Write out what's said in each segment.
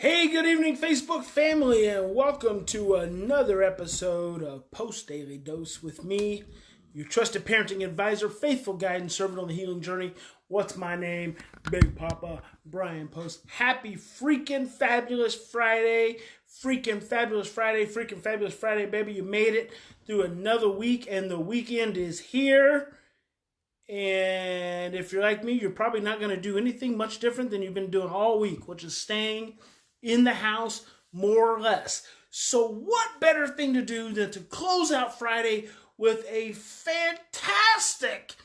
Hey, good evening, Facebook family, and welcome to another episode of Post Daily Dose with me, your trusted parenting advisor, faithful guide, and servant on the healing journey. What's my name? Big Papa Bryan+Post. Happy freaking fabulous Friday. Freaking fabulous Friday, baby. You made it through another week, and the weekend is here. And if you're like me, you're probably not going to do anything much different than you've been doing all week, which is staying in the house, more or less. So what better thing to do than to close out Friday with a fantastic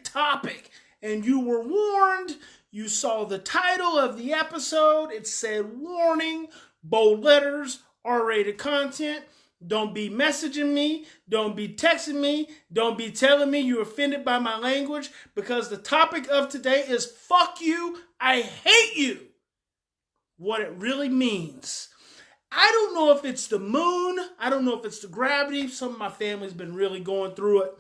topic. And you were warned. You saw the title of the episode. It said, warning, bold letters, R-rated content. Don't be messaging me. Don't be texting me. Don't be telling me you're offended by my language, because the topic of today is fuck you, I hate you. What it really means. I don't know if it's the moon. I don't know if it's the gravity. Some of my family's been really going through it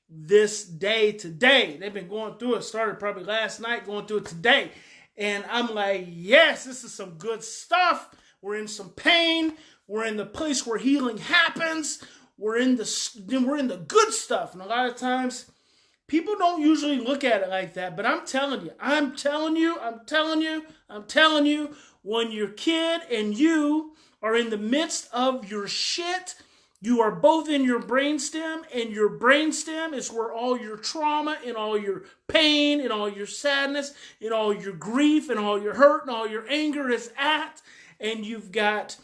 this day today. They've been going through it. Started probably last night, going through it today. And I'm like, yes, this is some good stuff. We're in some pain. We're in the place where healing happens. We're in the good stuff. And a lot of times, people don't usually look at it like that. But I'm telling you, when your kid and you are in the midst of your shit, you are both in your brainstem, and your brainstem is where all your trauma and all your pain and all your sadness and all your grief and all your hurt and all your anger is at, and you've got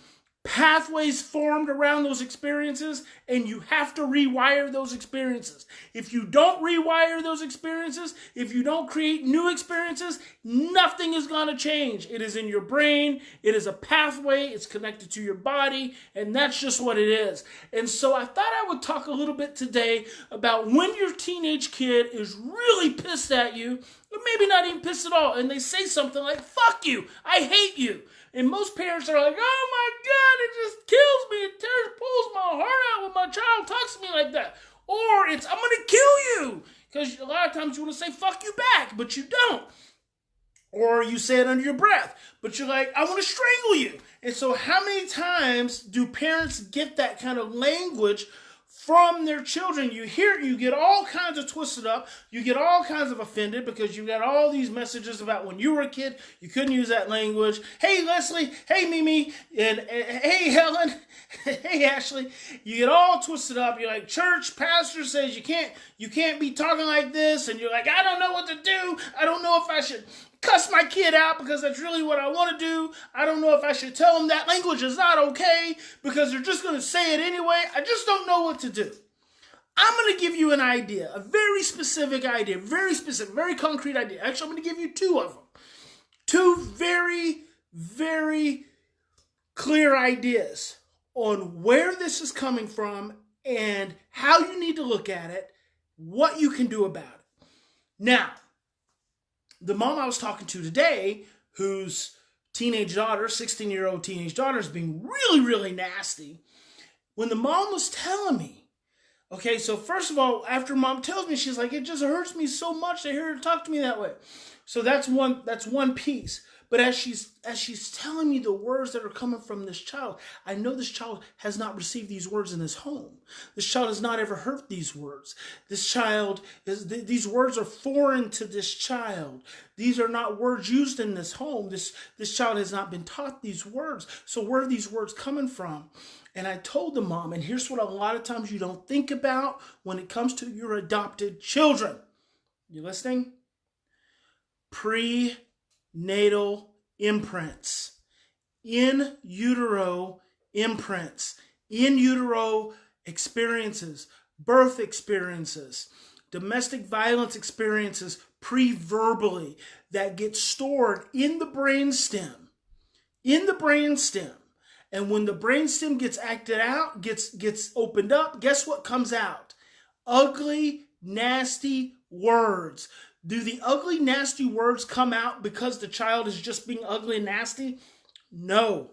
pathways formed around those experiences, and you have to rewire those experiences. If you don't rewire those experiences, if you don't create new experiences, nothing is going to change. It is in your brain. It is a pathway. It's connected to your body, and that's just what it is. And so I thought I would talk a little bit today about when your teenage kid is really pissed at you, or maybe not even pissed at all, and they say something like, fuck you, I hate you. And most parents are like, oh my God, it just kills me. It pulls my heart out when my child talks to me like that. Or it's, I'm going to kill you. Because a lot of times you want to say, fuck you back, but you don't. Or you say it under your breath, but you're like, I want to strangle you. And so how many times do parents get that kind of language from their children? You hear it, you get all kinds of twisted up, you get all kinds of offended, because you got all these messages about when you were a kid, you couldn't use that language. Hey Leslie, hey Mimi, and hey Helen, hey Ashley. You get all twisted up. You're like, church pastor says you can't be talking like this, and you're like, I don't know what to do. I don't know if I should cuss my kid out because that's really what I want to do. I don't know if I should tell them that language is not okay because they're just going to say it anyway. I just don't know what to do. I'm going to give you an idea, a very specific idea, very concrete idea. Actually, I'm going to give you two of them. Two very, very clear ideas on where this is coming from and how you need to look at it, what you can do about it. Now, the mom I was talking to today, whose teenage daughter, 16-year-old teenage daughter, is being really, really nasty. When the mom was telling me, okay, so first of all, after mom tells me, she's like, it just hurts me so much to hear her talk to me that way. So that's one piece. But as she's telling me the words that are coming from this child, I know this child has not received these words in his home. This child has not ever heard these words. These words are foreign to this child. These are not words used in this home. This child has not been taught these words. So where are these words coming from? And I told the mom, and here's what a lot of times you don't think about when it comes to your adopted children. You listening? Prenatal imprints, in utero imprints, in utero experiences, birth experiences, domestic violence experiences pre-verbally that get stored in the brainstem. And when the brainstem gets acted out, gets opened up, guess what comes out? Ugly, nasty words. Do the ugly, nasty words come out because the child is just being ugly and nasty? No.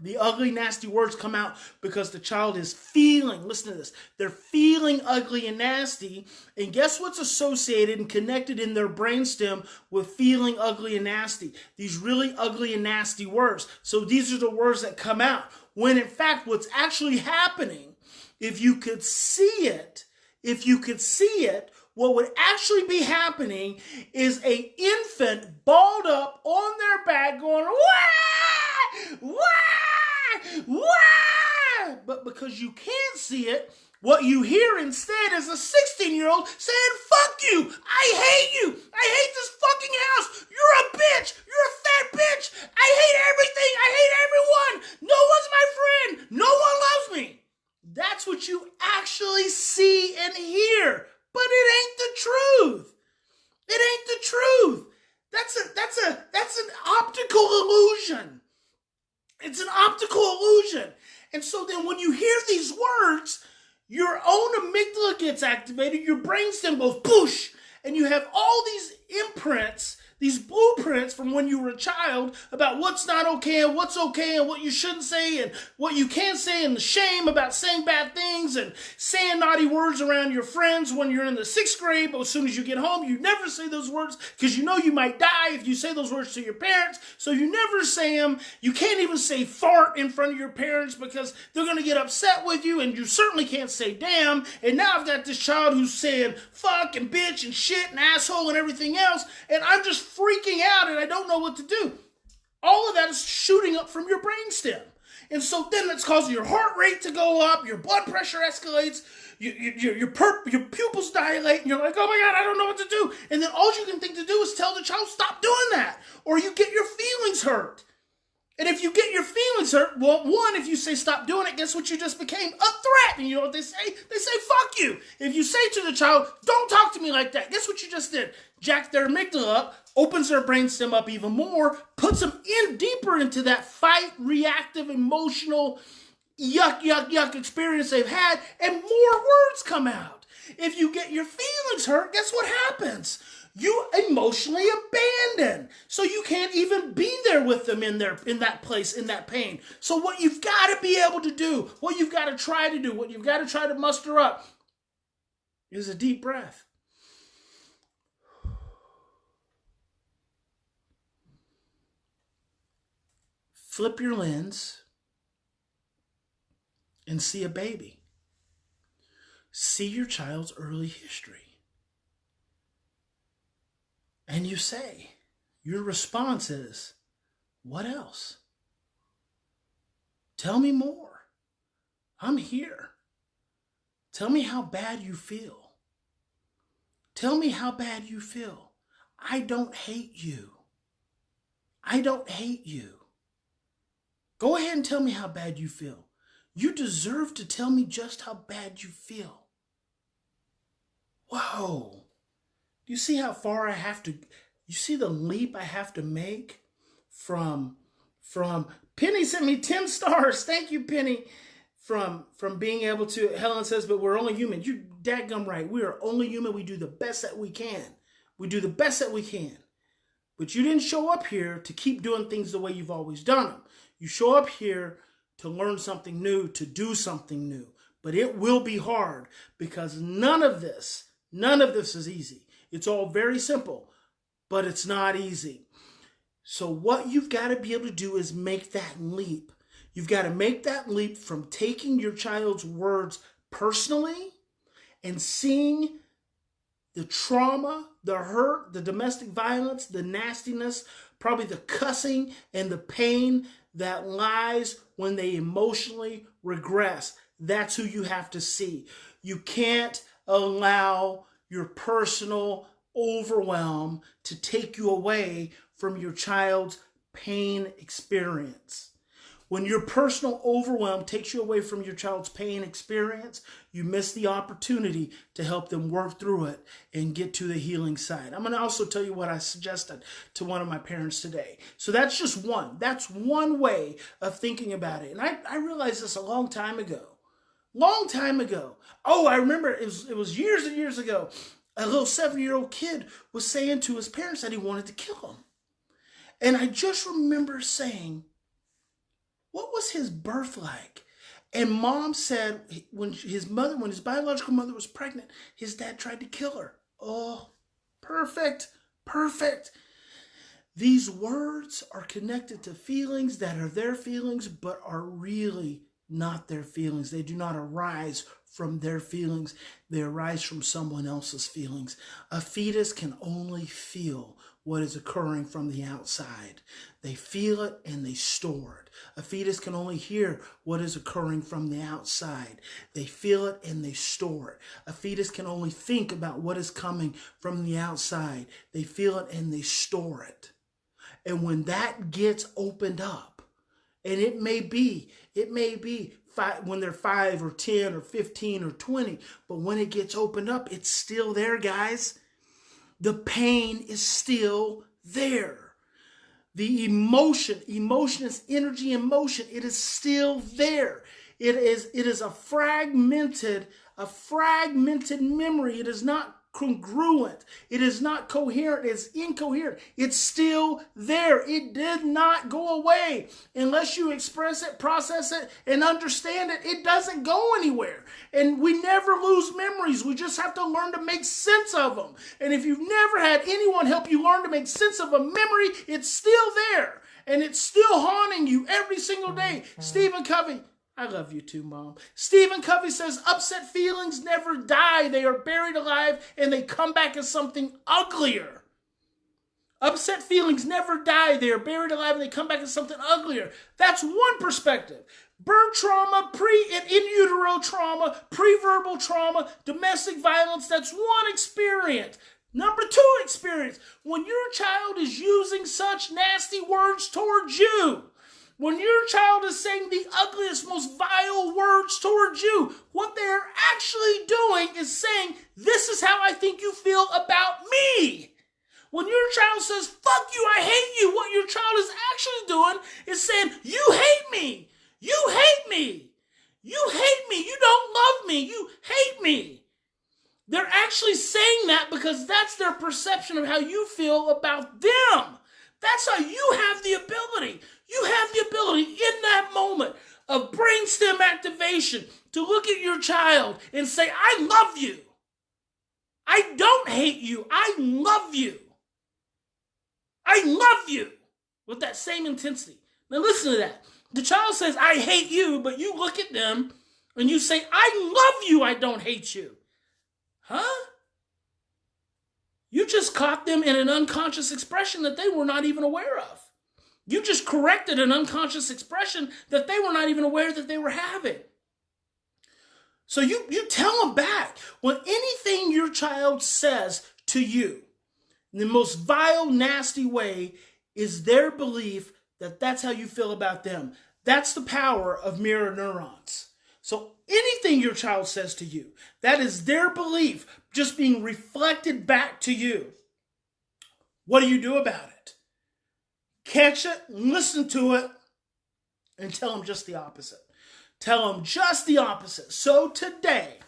The ugly, nasty words come out because the child is feeling, listen to this, they're feeling ugly and nasty. And guess what's associated and connected in their brainstem with feeling ugly and nasty? These really ugly and nasty words. So these are the words that come out. When in fact, what's actually happening, if you could see it, what would actually be happening is an infant balled up on their back going, wah! Wah! Wah! But because you can't see it, what you hear instead is a 16-year-old saying, fuck you! I hate you! I hate this fucking house! You're a bitch! You're a fat bitch! I hate everything! I hate everyone! No one's my friend! No one loves me! That's what you actually see and hear. But it ain't the truth. It ain't the truth. That's an optical illusion. It's an optical illusion. And so then when you hear these words, your own amygdala gets activated, your brainstem goes poosh, and you have all these imprints, these blueprints from when you were a child about what's not okay and what you shouldn't say and what you can't say, and the shame about saying bad things and saying naughty words around your friends when you're in the 6th grade, but as soon as you get home, you never say those words because you know you might die if you say those words to your parents, so you never say them. You can't even say fart in front of your parents because they're going to get upset with you, and you certainly can't say damn. And now I've got this child who's saying fuck and bitch and shit and asshole and everything else, and I'm just freaking out and I don't know what to do. All of that is shooting up from your brainstem. And so then it's causing your heart rate to go up, your blood pressure escalates, your pupils dilate, and you're like, oh my God, I don't know what to do. And then all you can think to do is tell the child, stop doing that, or you get your feelings hurt. And if you get your feelings hurt, well, one, if you say stop doing it, guess what you just became? A threat. And you know what they say? They say, fuck you. If you say to the child, don't talk to me like that, guess what you just did? Jack their amygdala up, opens their brainstem up even more, puts them in deeper into that fight, reactive, emotional, yuck experience they've had, and more words come out. If you get your feelings hurt, guess what happens? You emotionally abandon. So you can't even be there with them in that place, in that pain. So what you've got to be able to do, what you've got to try to do, what you've got to try to muster up is a deep breath. Flip your lens and see a baby. See your child's early history. And you say, your response is, what else? Tell me more. I'm here. Tell me how bad you feel. Tell me how bad you feel. I don't hate you. I don't hate you. Go ahead and tell me how bad you feel. You deserve to tell me just how bad you feel. Whoa. Do you see how far I have to, you see the leap I have to make from Penny sent me 10 stars. Thank you, Penny. From being able to, Helen says, but we're only human. You're dadgum right. We are only human. We do the best that we can. We do the best that we can. But you didn't show up here to keep doing things the way you've always done them. You show up here to learn something new, to do something new. But it will be hard because none of this is easy. It's all very simple, but it's not easy. So what you've got to be able to do is make that leap. You've got to make that leap from taking your child's words personally and seeing the trauma, the hurt, the domestic violence, the nastiness, probably the cussing and the pain that lies when they emotionally regress. That's who you have to see. You can't allow your personal overwhelm to take you away from your child's pain experience. When your personal overwhelm takes you away from your child's pain experience, you miss the opportunity to help them work through it and get to the healing side. I'm going to also tell you what I suggested to one of my parents today. So that's just one. That's one way of thinking about it. And I realized this a long time ago. Long time ago. Oh, I remember it was years and years ago. A little 7-year-old kid was saying to his parents that he wanted to kill him. And I just remember saying, what was his birth like? And mom said when his biological mother was pregnant, his dad tried to kill her. Oh, perfect, perfect. These words are connected to feelings that are their feelings, but are really not their feelings. They do not arise from their feelings. They arise from someone else's feelings. A fetus can only feel what is occurring from the outside. They feel it and they store it. A fetus can only hear what is occurring from the outside. They feel it and they store it. A fetus can only think about what is coming from the outside. They feel it and they store it. And when that gets opened up, and it may be when they're 5 or 10 or 15 or 20, but when it gets opened up, it's still there, guys. The pain is still there. The emotion is energy and motion. It is still there. It is a fragmented memory. It is not congruent. It is not coherent. It's incoherent. It's still there. It did not go away. Unless you express it, process it, and understand it, it doesn't go anywhere. And we never lose memories. We just have to learn to make sense of them. And if you've never had anyone help you learn to make sense of a memory, it's still there. And it's still haunting you every single day. Stephen Covey, I love you too, Mom. Stephen Covey says, upset feelings never die. They are buried alive and they come back as something uglier. Upset feelings never die. They are buried alive and they come back as something uglier. That's one perspective. Birth trauma, in utero trauma, pre-verbal trauma, domestic violence, that's one experience. Number 2 experience, when your child is using such nasty words towards you. When your child is saying the ugliest, most vile words towards you, what they're actually doing is saying, this is how I think you feel about me. When your child says, fuck you, I hate you, what your child is actually doing is saying, you hate me. You hate me. You hate me. You don't love me. You hate me. They're actually saying that because that's their perception of how you feel about them. That's how you have the ability. You have the ability in that moment of brainstem activation to look at your child and say, I love you. I don't hate you. I love you. I love you with that same intensity. Now listen to that. The child says, I hate you, but you look at them and you say, I love you. I don't hate you. Huh? You just caught them in an unconscious expression that they were not even aware of. You just corrected an unconscious expression that they were not even aware that they were having. So you tell them back. When anything your child says to you, in the most vile, nasty way, is their belief that that's how you feel about them. That's the power of mirror neurons. So anything your child says to you, that is their belief just being reflected back to you. What do you do about it? Catch it, listen to it, and tell them just the opposite. Tell them just the opposite. So today,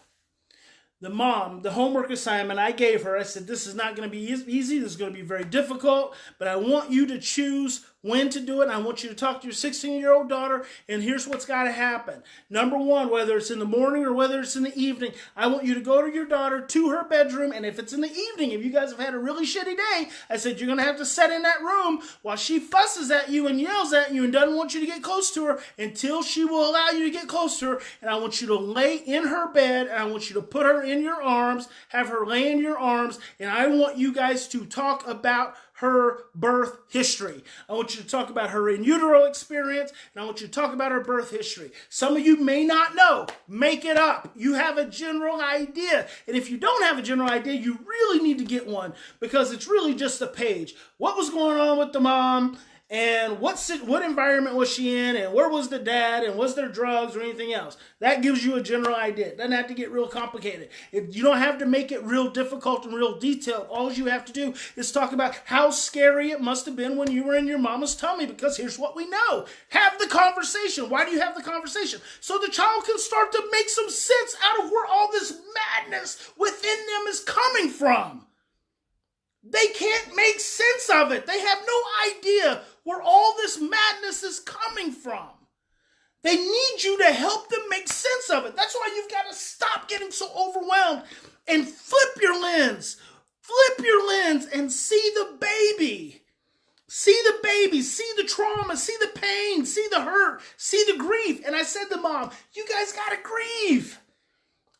the mom, the homework assignment I gave her, I said, this is not going to be easy. This is going to be very difficult, but I want you to choose when to do it. I want you to talk to your 16-year-old daughter, and here's what's got to happen. Number 1, whether it's in the morning or whether it's in the evening, I want you to go to your daughter to her bedroom, and if it's in the evening, if you guys have had a really shitty day, I said you're going to have to sit in that room while she fusses at you and yells at you and doesn't want you to get close to her until she will allow you to get close to her, and I want you to lay in her bed, and I want you to put her in your arms, have her lay in your arms, and I want you guys to talk about her birth history. I want you to talk about her in utero experience, and I want you to talk about her birth history. Some of you may not know. Make it up. You have a general idea. And if you don't have a general idea, you really need to get one because it's really just a page. What was going on with the mom? And what environment was she in, and where was the dad, and was there drugs or anything else? That gives you a general idea. It doesn't have to get real complicated. You don't have to make it real difficult and real detailed. All you have to do is talk about how scary it must have been when you were in your mama's tummy, because here's what we know. Have the conversation. Why do you have the conversation? So the child can start to make some sense out of where all this madness within them is coming from. They can't make sense of it. They have no idea where all this madness is coming from. They need you to help them make sense of it. That's why you've got to stop getting so overwhelmed and flip your lens. Flip your lens and see the baby. See the baby, see the trauma, see the pain, see the hurt, see the grief. And I said to Mom, you guys got to grieve.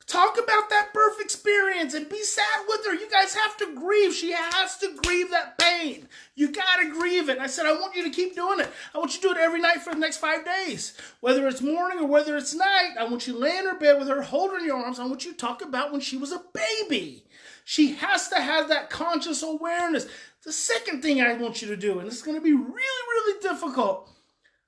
Talk about that birth experience and be sad with her. You guys have to grieve. She has to grieve that pain. You got to grieve it. And I said, I want you to keep doing it. I want you to do it every night for the next 5 days. Whether it's morning or whether it's night, I want you to lay in her bed with her, hold her in your arms. I want you to talk about when she was a baby. She has to have that conscious awareness. The second thing I want you to do, and this is going to be really, really difficult,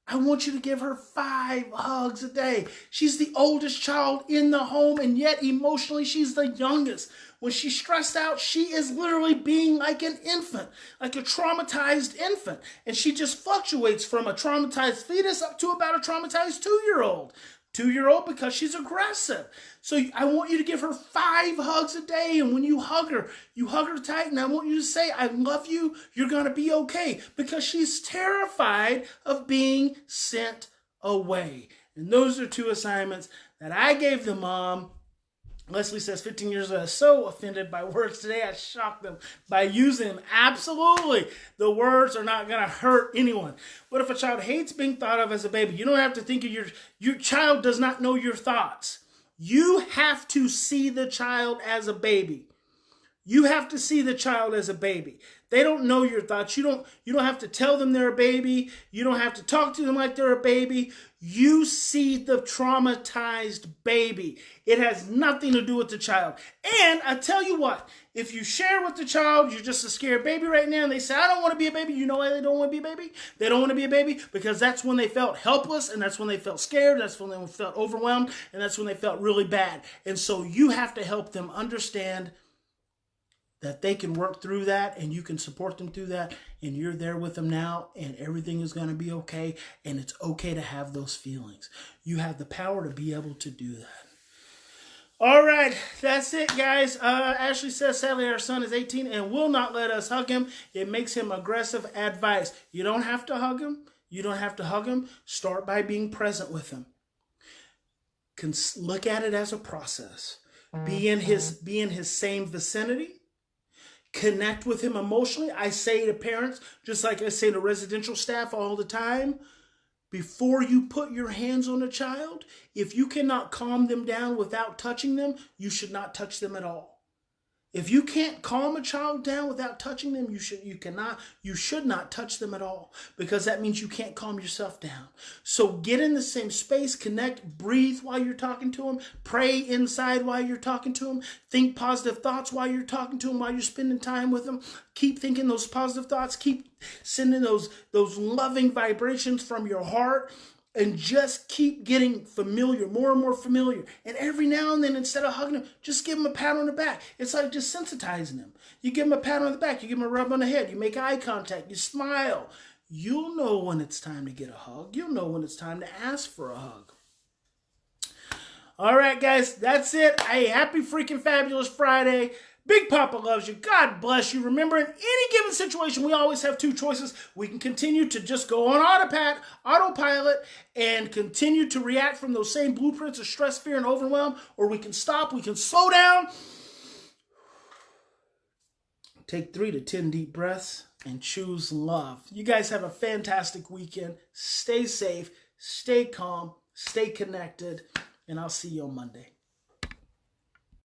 I want you to give her 5 hugs a day. She's the oldest child in the home, and yet emotionally she's the youngest. When she's stressed out, she is literally being like an infant, like a traumatized infant. And she just fluctuates from a traumatized fetus up to about a traumatized 2-year-old. 2-year-old because she's aggressive. So I want you to give her 5 hugs a day. And when you hug her tight. And I want you to say, I love you. You're going to be okay. Because she's terrified of being sent away. And those are 2 assignments that I gave the mom. Leslie says 15 years ago, I was so offended by words today. I shocked them by using them. Absolutely. The words are not going to hurt anyone. What if a child hates being thought of as a baby? You don't have to think of your child does not know your thoughts. You have to see the child as a baby. You have to see the child as a baby. They don't know your thoughts. You don't have to tell them they're a baby. You don't have to talk to them like they're a baby. You see the traumatized baby. It has nothing to do with the child. And I tell you what, if you share with the child, you're just a scared baby right now, and they say, I don't want to be a baby. You know why they don't want to be a baby? They don't want to be a baby because that's when they felt helpless, and that's when they felt scared, that's when they felt overwhelmed, and that's when they felt really bad. And so you have to help them understand that they can work through that and you can support them through that, and you're there with them now, and everything is going to be okay, and it's okay to have those feelings. You have the power to be able to do that. All right, that's it, guys. Ashley says, sadly, our son is 18 and will not let us hug him. It makes him aggressive. Advice. You don't have to hug him. You don't have to hug him. Start by being present with him. Look at it as a process. Be in his same vicinity. Connect with him emotionally. I say to parents, just like I say to residential staff all the time, before you put your hands on a child, if you cannot calm them down without touching them, you should not touch them at all. If you can't calm a child down without touching them, you should not touch them at all, because that means you can't calm yourself down. So get in the same space, connect, breathe while you're talking to them, pray inside while you're talking to them, think positive thoughts while you're talking to them, while you're spending time with them. Keep thinking those positive thoughts, keep sending those loving vibrations from your heart. And just keep getting familiar, more and more familiar. And every now and then, instead of hugging him, just give him a pat on the back. It's like just sensitizing him. You give him a pat on the back. You give him a rub on the head. You make eye contact. You smile. You'll know when it's time to get a hug. You'll know when it's time to ask for a hug. All right, guys, that's it. Hey, happy freaking fabulous Friday. Big Papa loves you. God bless you. Remember, in any given situation, we always have 2 choices. We can continue to just go on autopilot, and continue to react from those same blueprints of stress, fear, and overwhelm, or we can stop, we can slow down, take 3 to 10 deep breaths, and choose love. You guys have a fantastic weekend. Stay safe, stay calm, stay connected, and I'll see you on Monday.